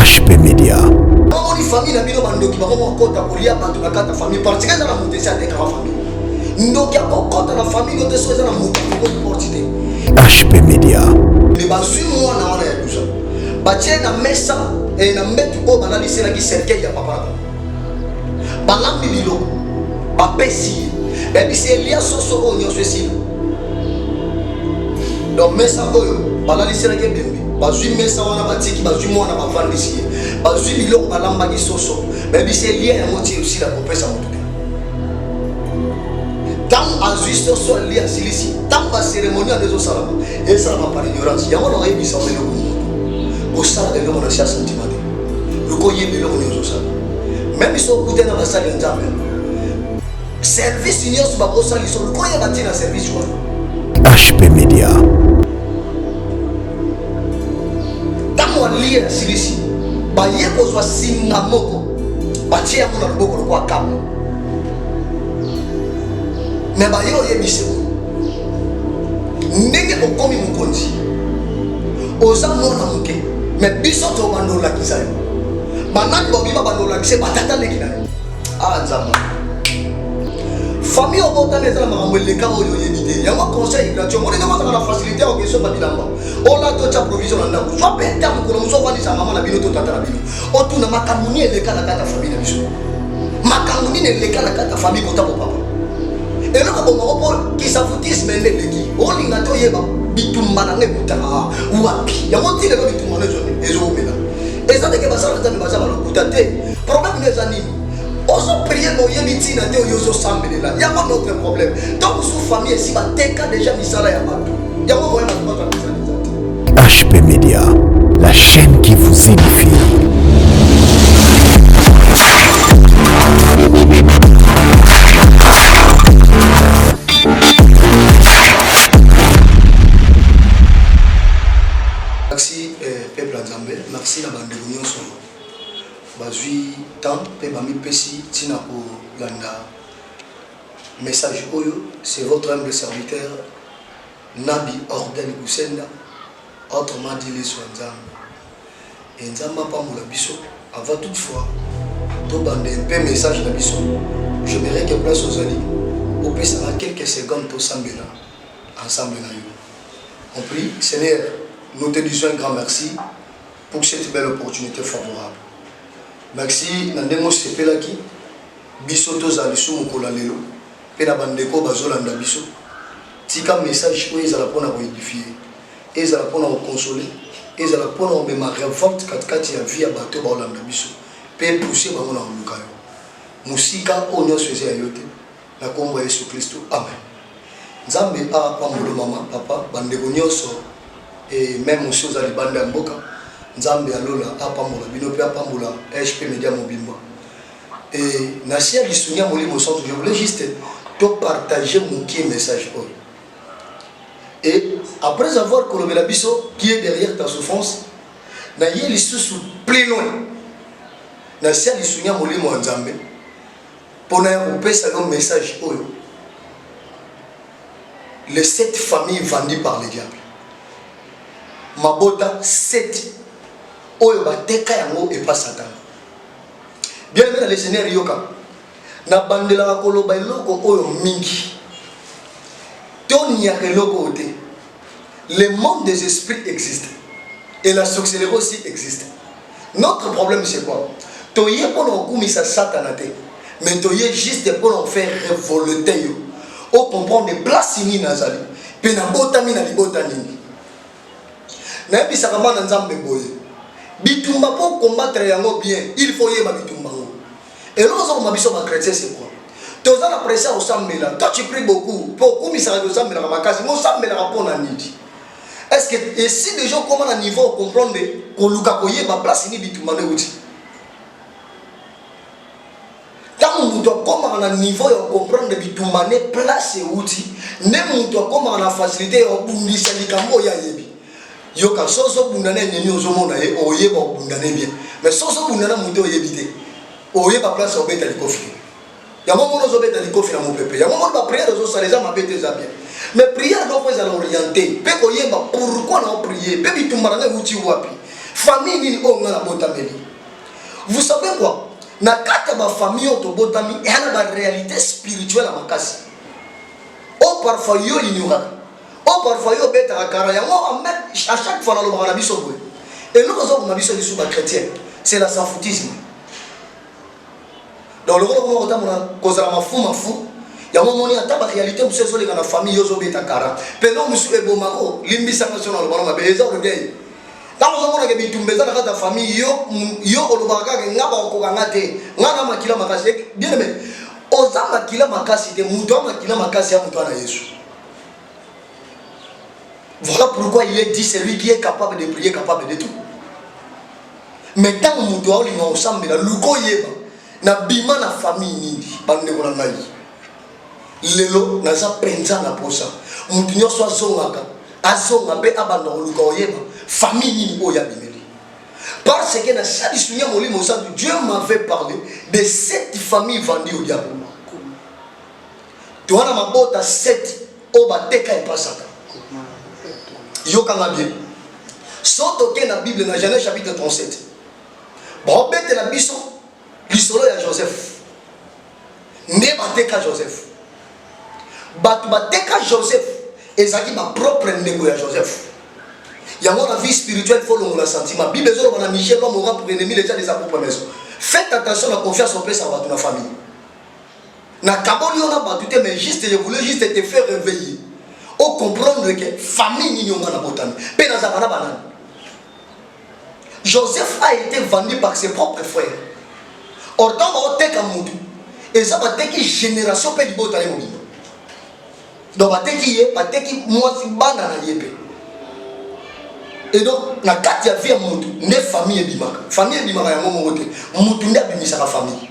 HP Media. Maman ni famille na bino bandoki maman kota kolia bantu na kata famille parce que na mutesi a déclaré famille. Ndoki a kota na famille de soza na mutu ko portité. HP Media. Mais bazui moi na wana ya dusa. Batie na mesa et na metu ko banali sela ki cercueil ya papa. Balambi bilo. Ba pesi. Et puis c'est Elia soso o nyo ceci. Donc mesa oyo banali sela ki bembi. Bazui mesa wana batiki bazui mwana bavandi ici. Bazui biloko balamba ki soso. Mais puis c'est lié à moitié aussi la popesa mutu. Tant azui soso lié à silisi. Tant ba cérémonie des salama. Et ça va par ignorance. Yamo no yebi sa melo ko. Au sala de l'homme na sia sentiment. Le ko yebi lo ni ozo sala. Même ils sont goûté na ba sala nzambe. Service union ba ko sala so ko yeba tina service wa. HP Media. Lié à silisi ba ye ko zwa singa moko ba tia mo na loboko ko akamu mais ba yo ye bise ndenge okomi mukonzi oza mona muke mais biso to bando la kisayo banani bobi ba bando la kise batata leki na nzamba famille obota nezala makambo eleka oyo yebite yango conseil gratuit mo ndenge mazaka na facilité o question babilamba ola to cha provision na ndako so peta mukolo muso vandi sa mama na bino to tata na bino otuna makambo ni eleka na kata famille na biso makambo ni eleka na kata famille kota papa eloko bongo opo ki sa foutisme ndeki olinga to yeba bitumba na ngebuta wapi yango tile ko bitumba na ezo omela ezate ke basala nzambe bazaba lokuta te problème les anime. On prier pour y biti na te yozo sambele là. Y a pas d'autre problème. Donc sous famille ici va teka déjà misala ya bato. Y a pas moyen de pas HP Media, la chaîne qui vous édifie. Merci peuple Nzambe, merci la bande de l'Union son. Bazui temps pe bami pesi tina ko landa message oyo c'est votre humble serviteur Nabi Ordel Kusenda autrement dit les soins Nzambe et Nzamba pa moula biso avant toutefois to bande pe message na biso je verrai que place aux alliés au pesa na quelques secondes to sambela ensemble na yo on prie Seigneur nous te disons un grand merci pour cette belle opportunité favorable. Merci nandemo sepelaki biso tozali su mukola lelo pe na bandeko bazolanda biso tika message oyo ezala pona ko édifier ezala pona ko consoler ezala pona ko mema révolte katikati ya vie ya bato baolanda biso pe pousser bango na luka yo musika oyo nyonso eza ya yo te na kombo ya Yesu Kristo amen. Nzambe a pamolo mama papa bandeko nyonso et même aussi ozali banda ya mboka Nzambe alola apambola bino pe apambola HP Media Mobimba et nasia lisunya molimo centre je voulais juste te partager mon petit message et après avoir colombé la biso qui est derrière ta souffrance na yé lisusu plus loin nasia lisunya molimo Nzambe pona ya kopesa un message oyo les 7 familles vendues par le diable mabota 7 oyo bateka yango et pas Satan. Bien aimé dans le Seigneur yoka na bandela koloba eloko oyo mingi toni ya eloko ote le monde des esprits existe et la sorcellerie aussi existe. Notre problème c'est quoi? Toye pour kumisa Satan te mais toye juste pour faire révolter yo o comprendre des places ni nazali pe na botami na libota nini na bisaka mana Nzambe boye bitumba pour combattre yango bien il faut yeba bitumba ngo et lorsque on mabiso ba chrétien c'est quoi toza la pression au sambela toi tu pries beaucoup pour komisa ko sambela makasi mo sambela rapona nidi est-ce que et si les gens comment à niveau comprendre ko luka ko yeba place ni bitumba ne uti tant on doit comment à niveau de comprendre bitumba ne place uti ne on doit comment à facilité au bundisa likambo ya yebi yoka soso bundana neni ozomona ye oyeba bundana bien mais soso bundana muto oyebite oyeba place obeta likofi ya momo ozobeta likofi na mopepe ya momo ba prière ozo saleza mabete za bien mais prière doit pas orienter pe koyeba pourquoi na prier pe bitumba na uti wapi famille nini o ngala botameli. Vous savez quoi? Na kata ba famille o to botami et na ba réalité spirituelle à makasi. O parfois yo ignorant. O parfois yo beta akara ya mo à chaque fois na lo ba biso boy. Et nous on a biso les chrétiens. C'est la sans foutisme. Dans le rôle où on a causé ma fou. Il y a un moment où la réalité où c'est la famille yo beta kara. Pendant monsieur e bomako limbi sa national ba ma beza o gay. Quand on a que bitumbeza na kata famille yo olobaka ngaba ko ngate ngana makila makasi bien aimé oza makila makasi te muto makila makasi ya muto na Yesu. Voilà pourquoi il est dit celui qui est capable de prier capable de tout. Mais tant muto oli na ensemble la luko yeba na bima na famille nini bande ko na ngai lelo na za penza na posa muto nyoso azongaka azonga be abanda luko yeba famille nini oya bimeli. Parce que dans chaque souvenir Dieu m'avait parlé de cette famille vendue au diable. Tu as ma botte à 7 au bateka et pasata. Yokanga bien. Soto ke na Bible na Genèse chapitre 37. Bon bête la biso lisolo ya Joseph. Ne bateka Joseph. Batu bateka Joseph ezaki ba propre ndeko ya Joseph. Il y a la vie spirituelle, il faut le sentiment. La Bible dit que Michel l'homme aura pour ennemi les gens de sa propre maison. Faites attention à la confiance au Père, ça va dans la famille. Na kaboli on a battu, mais juste, je voulais juste te faire réveiller. Ou comprendre que famille n'y a pas de botane. Joseph a été vendu par ses propres frères. Or, dans le temps où et ça va être une génération de botane. Donc, moi, si bana na yépe. Et donc, na kati ya vie mutu, ne famille bimaka. Famille bimaka ya momo wote. Mutu nda bimisa la famille.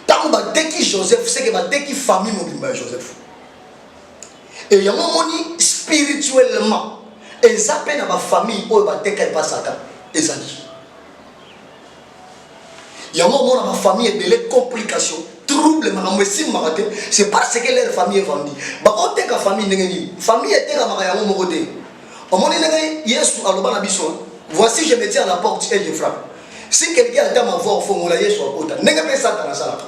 Tant ba teki Joseph, c'est que ba teki famille mo bimba Joseph. Et ya momoni spirituellement, ezape na ba famille o ba teka e pasaka, ezali. Ya momo na ba famille ebele complications, trouble makambo esimaka te, c'est parce que leur famille est vendue. Ba ko teka famille ndenge famille eteka maka ya momo wote. Voici, je me tiens à la porte et je frappe. Si quelqu'un attend ma voix au fond, on l'a Yesu à côté. N'est-ce pas Satan à ça?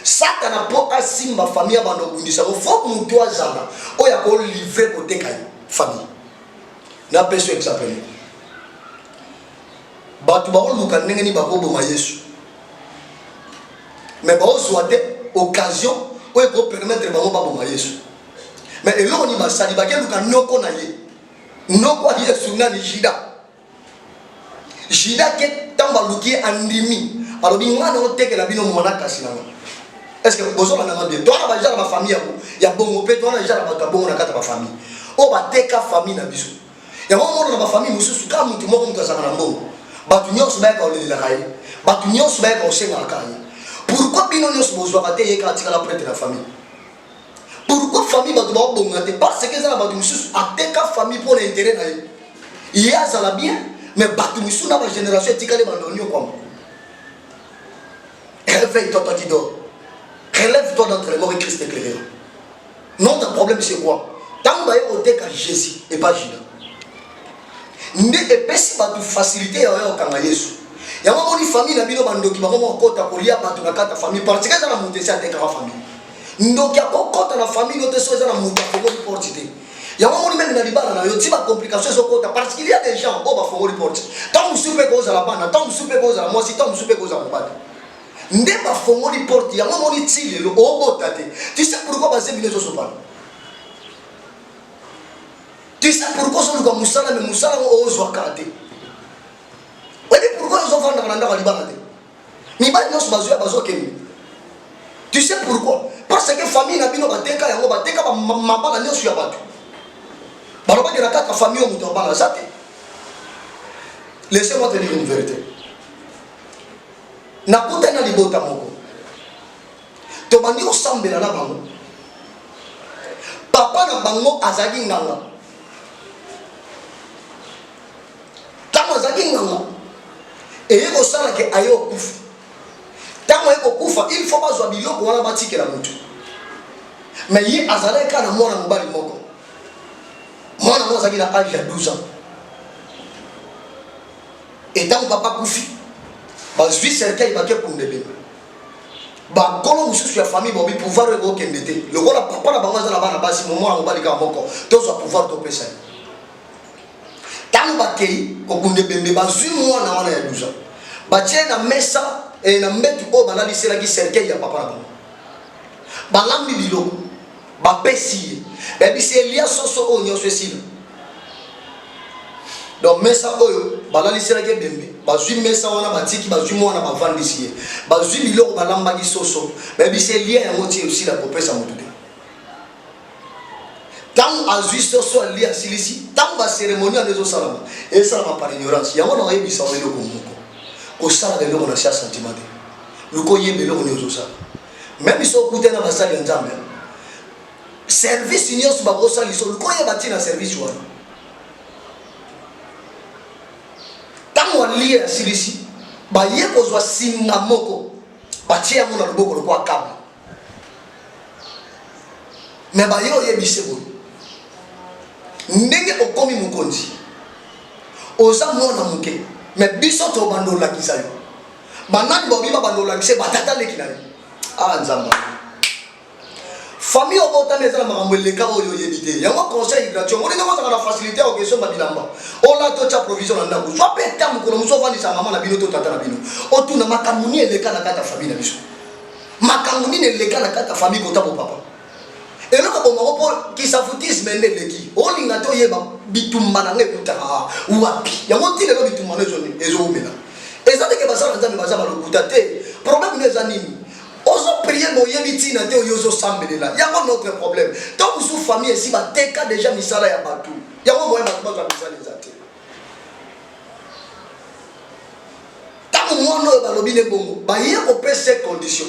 Satan n'a pas assis ma famille à Bandobuni. Ça me faut mon toit Zana. Oh, il y a qu'on livrer pour tes famille. N'a pas su exactement. Batu baol luka n'engeni bakobo ma Yesu. Mais baol soit occasion où il peut permettre babo babo ma Yesu. Mais et là on y va sali bakel luka noko na ye. Non quoi dire sur nani Jida. Jida qui est tamba luki andimi. Alors bingana on teke la bino mona kasinanga. Est-ce que vous avez bien? Toi on va déjà la famille il y a bon pe toi on a déjà la bon na kata famille. O ba teka famille na biso. Ya mo na ba famille mususu ka mutu mo mutu sa na mbongo. Batu nyonso ba ka oleli la kai. Batu nyonso ba ka osenga la kai. Pourquoi bino nyonso bozwa ka te yeka tika la prêtre la famille? Pourquoi famille va devoir bongater? Parce que ça va être une famille pour l'intérêt. Il y a ça bien, mais Batoumisou n'a pas de génération qui est comme réveille-toi, toi qui dors. Relève-toi d'entre les morts et Christ éclairé. Non, ton problème c'est quoi? Tant que tu es Jésus et pas Jida. Ne pas si tu faciliter à Jésus. Il y a une famille qui a une famille parce que ça a monté à la famille. Donc, il y a beaucoup de famille qui sont dans le porte. Il y a un même dans les balles, il y a des complications parce qu'il y a des gens qui ont fait porte. Tant que vous souper cause à la banane, tant que vous souper cause à la moi, si tant que vous souper cause à la banane. N'est pas fait porte, il y a un moment où il le haut tu sais pourquoi passer les choses pas? Tu sais pourquoi ce que Moussala, mais Moussala, on ose voir karaté. Oui, mais pourquoi ils ont fait dans la banane? Mais ils n'ont pas besoin de tu sais pourquoi? Parce que famille n'a pas de bateka, il y a bateka, ma balle n'est pas battue. Baloba de la carte famille au mouton balle zate. Laissez-moi te dire une vérité. Na kuta na libota moko. To bandi osambela na bango. Papa na bango azaki nganga. Tango azaki nganga. Et ko sala ke ayo kufa. Tango eko kufa, il faut pas zoabilo ko wana batike la mutu. Mais yi azale kana mwana mobali moko. Mwana mwana zaki na âge de 12 ans. Et tant que papa koufi, bazui cercueil baké pour ndebe. Ba kolo musu sur la famille bobi pouvoir ego kendete. Le rôle papa na bango za bana basi moment na mobali ka moko. Tous va pouvoir to pesa. Tant bakei ko kundebe bazui mwana wana ya 12 ans. Ba na mesa et na metu o balali sela ki cercueil ya papa na bango. Ba lambi biloko. Ba pesi. Ba bisi elia soso o nyoso esila. Donc mesa oyo balali sela ke bembe. Bazui mesa wana batiki bazui mwana bavandisi ye bazui biloko balambaki soso bayebi se lien yango tie aussi la kopesa motu te tant azui soso ali asilisi tant ba cérémonie en ezosalama esalama par ignorance yango na oyebisa oyo eloko moko kosala eloko na sia sentiment te luko yeba eloko ni ozosala même so okute na basali ya nzambe service nyonso bakosaliso luko yeba ntina service wana lié à Silisi, ba ye kozwa singa moko, ba tie yango na loboko lokwa kabla. Mais ba yo yebise boye. Ndenge okomi mukonzi. Oza mwana muke, mais biso to bando lakisa yo. Banani bobi ba bando lakise batata leki na yo. Ah nzamba. Famille obota mezala makambo leka oyo yebite. Yango conseil gratuit. On est dans la facilité aux questions babilamba. On la tocha provision na ndaku. Soit peta mukono muso vandi sa maman na bino to tata na bino. Otuna makamuni eleka na kata famille na biso. Makamuni eleka na kata famille kota bo papa. Et là ko mako po ki sa foutisme leki. Olinga to yeba bitumba na ngekuta wapi. Yango tile lo bitumba na zone ezo mela. Ezate ke basala nzambe bazaba lokuta te. Problème ne zanini. Oso prier mo yebiti na te oyozo sambelela. Yango notre problème. Tant que sous famille ici ba teka déjà misala ya batu. Yango moye batu ba misala ezate. Tant moi no ba lobine bongo, ba ye ko pese condition.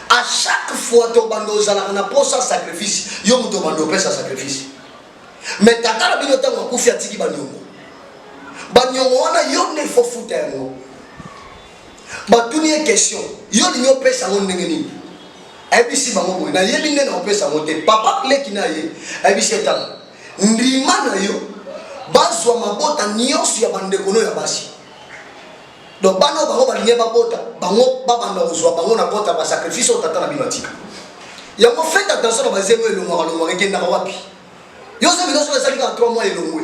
À chaque fois to bando zala na posa sacrifice, yo muto bando pesa sacrifice. Mais tata la bino tango kufi atiki banyongo. Banyongo wana yo ne faut foutre yango. Batuni question yo linyo pesa ngo ndenge nini abisi bango boy na yebi ndena opesa ngo te papa leki na ye abisi etala ndima na yo bazwa mabota nyonso ya bandeko no ya basi donc bano bango balinye babota bango babanda kozwa bango na bota ba sacrifice otata na binotika yango faites attention na bazemo elongo alongo kenda wapi yo so biloso ezali ka 3 mois elongwe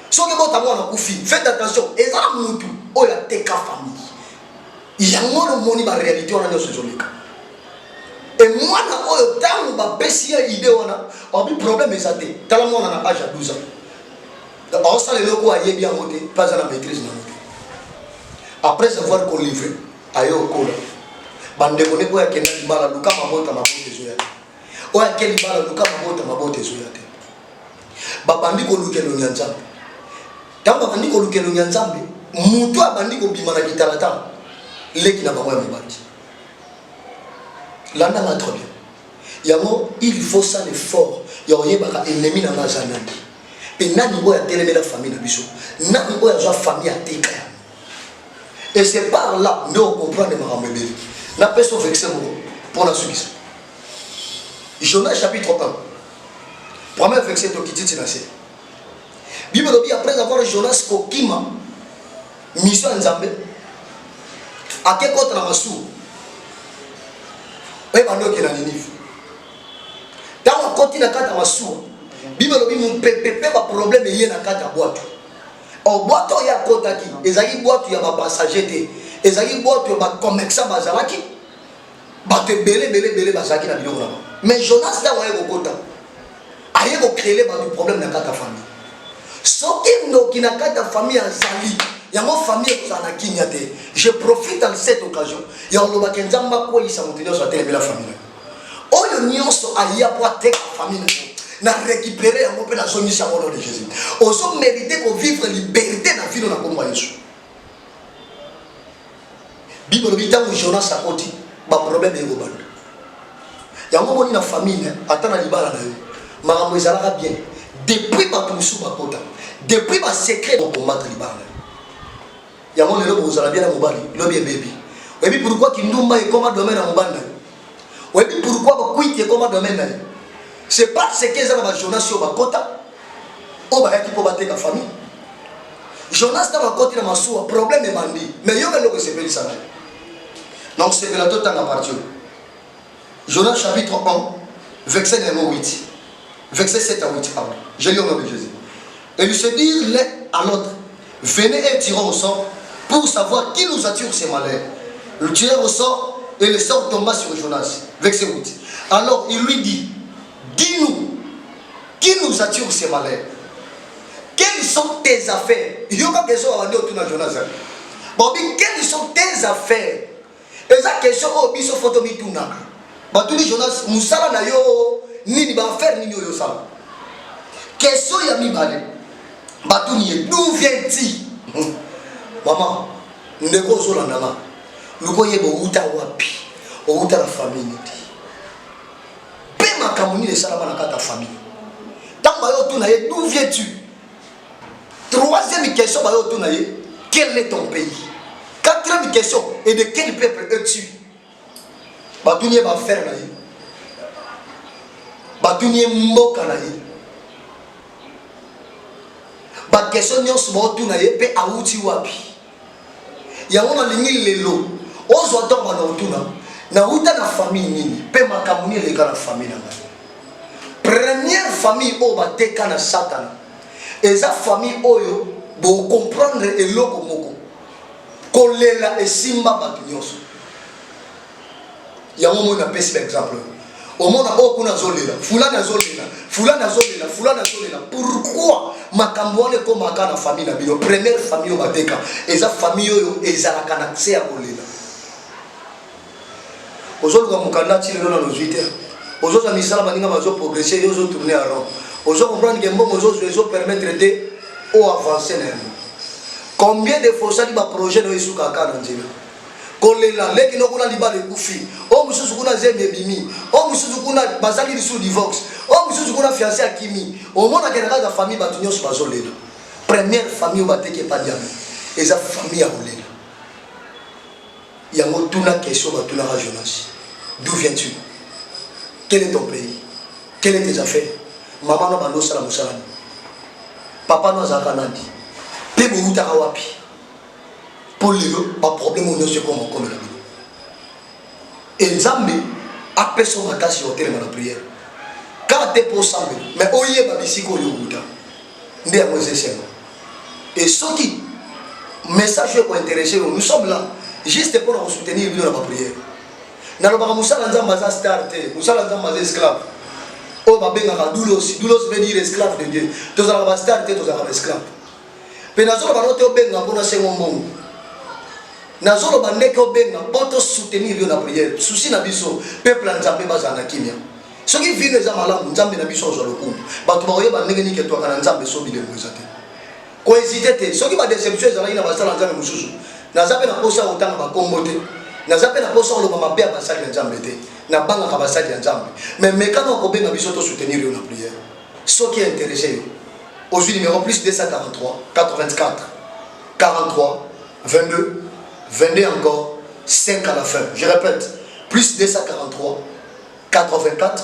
so ke bota mwana kufi faites attention ezala mutu oya teka famille. Yango le moni ba réalité on a dans ce zolika. Et moi na oyo tango ba pesia idée wana, obi problème ezate. Tala mona na âge à 12 ans. Donc on sale loko aye bien monter, pas à la maîtrise na monter. Après avoir qu'on livré, ayo kola. Bande kone ko ya kenda libala luka mabota mabote zoya. O ya keli bala luka mabota mabote zoya te. Ba bandi ko lukelo nyanzambe. Tango bandi ko lukelo nyanzambe, mutu abandi ko bimana kitalata. Leki na bango ya mobaki. Landa nga très bien. Yango il faut ça l'effort. Yoye baka ennemi na mazanaki. Et nani boya teleme la famille na biso. Nani boya za famille ateka. Et c'est par là nous on comprend de makambe beli. Na peso vexé mo pour la suite. Jonas chapitre 1. Premier verset to kititi na se. Bible dit après avoir Jonas kokima mission nzambe ake kota na masu pe bando ke na Ninive tango koti na kata masu Bible lobi mu pepe ba problème yé na kata boîte o boîte ya kota ki ezali boîte ya ba passager te ezali boîte ba commerçant bazalaki ba te belé bazaki na biloko na mais Jonas ta waye kokota aye ko créer ba du problème na kata famille soki ndo ki na kata famille azali. Yango famille kozana kinyate. Je profite dans cette occasion. Ya oloba kenzamba ko isa mutinyo so tele la famille. Oyo nyonso aya po ateka famille na récupérer yango pe na zoni sa nom de Jésus. Ozo mériter ko vivre liberté na vie na komba Yesu. Bible bita mu Jonas akoti ba problème ego banda. Yango moni na famille atana libala na yo. Makambo ezalaka bien. Depuis ba tumusu ba kota. Depuis ba secret pour combattre libala. Yango lelo bozala bien na mobali lobi bébé webi pourquoi kindumba et comment domaine na mobanda webi pourquoi ba kuite comment domaine na c'est parce que ça va Jonas sur ba kota o ba yaki po bateka famille Jonas dans ma côté de ma soua, problème est bandit. Mais il y a un que c'est pas ça. Donc c'est que la toute en partir. Jonas chapitre 1, verset 8. Verset 7 à 8, pardon. Je lis au nom de Jésus. Et ils se dirent l'un à l'autre, venez et tirons au sort pour savoir qui nous attire ces malheurs. Le tirèrent au sort et le sort tomba sur Jonas. Verset 8. Alors il lui dit, dis-nous, qui nous attire ces malheurs? Quelles sont tes affaires? Il y a une question à dire autour de Jonas. Bon, quelles sont tes affaires? Et cette question, oh, biso photo mi tuna. Bah, tu dis Jonas, Moussala na yo, ni ba faire ni yo sala. Question ya mi balé. Bah, tu n'y es, d'où viens-tu? Maman, nous ne sommes pas là. Nous sommes wapi, outa la famille. Pe makamuni de salama na ta famille. Tamba yo tu na ye, d'où viens-tu? Troisième question, quel est ton pays? Quatrième question, et de quel peuple es-tu? Batounie va faire là. Batounie moka là. Bat question nyos mo tu na ye pe awuti wapi. Ya ngona lingi lelo. Ozo atomba na utuna. Na uta na famille nini? Pe makamuni le kana famille na. Première famille o bateka na Satan. Et sa famille oyo bo comprendre eloko moko. Kolela esimba batunyoso. Ya momo na pesi l'exemple. Au monde a okuna zolela, fulana zolela, fulana zolela, fulana zolela. Pourquoi makamboane ko makana famille na bino première famille o bateka et sa famille oyo ezalaka na accès à kolela. Ozoluka mukanda ti lelo na 8h. Ozoza misala baninga bazo progresser, ozo tourner à rond. Ozo comprendre que mbongo ozo permettre de o avancer na. Combien de fois ça dit ba projet no isuka kana njela. Kolela leki no kuna liba de kufi. O mususu kuna zembe bimi. O mususu kuna bazali lisu divorce. O mususu kuna fiancé akimi. O mona kenaka za famille batu nyonso bazolela. Première famille bateke pa diame. Et sa famille a kolela. Yango tuna question batuna ra Jonas. D'où viens-tu? Quel est ton pays? Quelles sont tes affaires? Maman no bando sala musalani. Papa no zaka nandi. Pe bo utaka wapi? Pour les pas problème on ne se comme la vie. Et Nzambe a personne à casser au terme de la prière. Quand tu es pour ça, mais oye babisiko yo uta. Ndé à Moïse c'est. Et ceux qui message pour intéresser nous sommes là juste pour nous soutenir dans la prière. Na lo ba musala Nzamba za starte, musala Nzamba za esclave. O ba benga doulos, doulos veut dire esclave de Dieu. Tous à la starte, tous à la esclave. Penazo ba note o benga pour na sengo mbongo. Nazolo bandeke obenga poto soutenir yo na prière. Souci na biso peuple Nzambe bazana kimia. Soki vino eza malamu Nzambe na biso zo lokumbu. Batu ba oyeba ndenge nike to kana Nzambe so bile mwezate. Ko hésiter te. Soki ba déception ezala ina basala Nzambe mususu. Nazape na posa otanga ba kombote. Nazape na posa oloba mabe ya basali ya Nzambe te. Na banga ka basali ya Nzambe. Mais mekano ko benga biso to soutenir yo na prière. Soki intéressé yo. Aujourd'hui numéro plus 243 84 43 22 22 encore, 5 à la fin. Je répète, plus 243, 84,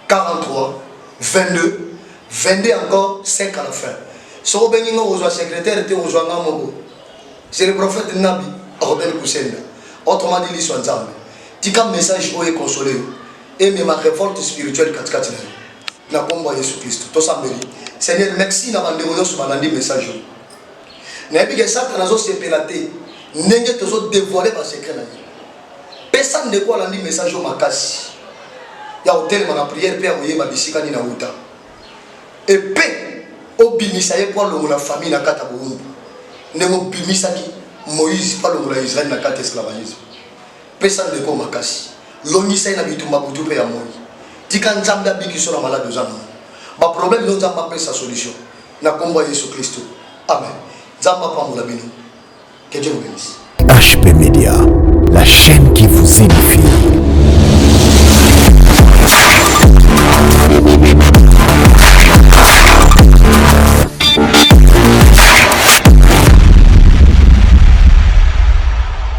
43, 22, 22 encore, 5 à la fin. Si vous avez un secrétaire, c'est le prophète Nabi, Robert Koussenda. Autrement dit, l'histoire de Nzambe. Tu as un message où est consolé. Et même ma révolte spirituelle, na combo Jésus Christ. Tout ça, Seigneur, merci d'avoir dévoilé ce message. N'a pas que ça, tu as sepelaté. Nenge tozo dévoiler par secret na ye. Personne de quoi landi message au makasi. Ya hotel ma prière père oye ma bisika ni na uta. Et pe obimisa ye pour la famille na kata Burundi. Ndemo bimisa ki Moïse pas le Israël na kata esclavagisme. Personne de quoi makasi. Longisa na bitumba butu pe ya moi. Tika Nzambe abiki so na malade ozana. Ba problème no Nzambe pe sa solution. Na kombo Jésus Christ. Amen. Nzambe pa mo la bino. Que Dieu vous bénisse. HP Media, la chaîne qui vous édifie.